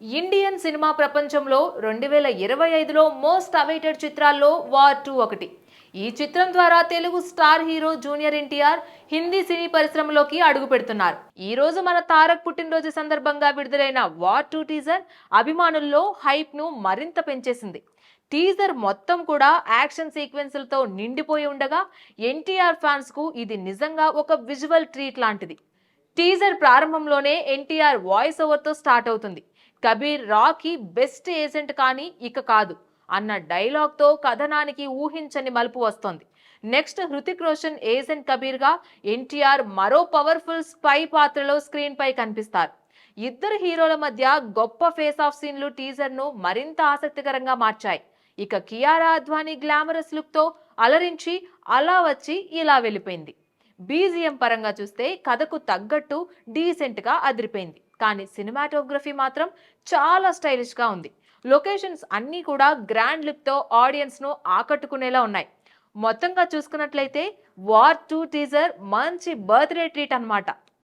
Indian cinema ప్రపంచంలో 2025లో most awaited చిత్రాల్లో వార్ 2 ఒకటి. ఈ చిత్రం ద్వారా Telugu star hero junior NTR Hindi cine పరిశ్రమలోకి అడుగు పెడుతున్నారు. ఈ రోజు మన తారక్ పుట్టినరోజు సందర్భంగా విడుదలైన వార్ 2 టీజర్ అభిమానుల్లో హైప్ ను మరింత పెంచేసింది. టీజర్ మొత్తం కూడా యాక్షన్ సీక్వెన్స్లతో నిండిపోయి ఉండగా ఎన్టీఆర్ ఫ్యాన్స్ కు ఇది నిజంగా ఒక విజువల్ ట్రీట్ లాంటిది. టీజర్ ప్రారంభంలోనే ఎన్టీఆర్ వాయిస్ ఓవర్ తో స్టార్ట్ అవుతుంది. కబీర్ రాకీ బెస్ట్ ఏజెంట్ కానీ ఇక కాదు అన్న డైలాగ్ తో కథనానికి ఊహించని మలుపు వస్తోంది. నెక్స్ట్ హృతిక్ రోషన్ ఏజెంట్ కబీర్ గా, ఎన్టీఆర్ మరో పవర్ఫుల్ స్పై పాత్రలో స్క్రీన్ పై కనిపిస్తారు. ఇద్దరు హీరోల మధ్య గొప్ప ఫేస్ ఆఫ్ సీన్లు టీజర్ ను మరింత ఆసక్తికరంగా మార్చాయి. ఇక కియారా అద్వానీ గ్లామరస్ లుక్ తో అలరించి అలా వచ్చి ఇలా వెళ్ళిపోయింది. బీజిఎం పరంగా చూస్తే కథకు తగ్గట్టు డీసెంట్ గా అదిరిపోయింది. కానీ సినిమాటోగ్రఫీ మాత్రం చాలా స్టైలిష్ గా ఉంది. లొకేషన్స్ అన్నీ కూడా గ్రాండ్ లుక్ తో ఆడియన్స్ ను ఆకట్టుకునేలా ఉన్నాయి. మొత్తంగా చూసుకున్నట్లయితే వార్ 2 టీజర్ మంచి బర్త్డే ట్రీట్ అన్నమాట.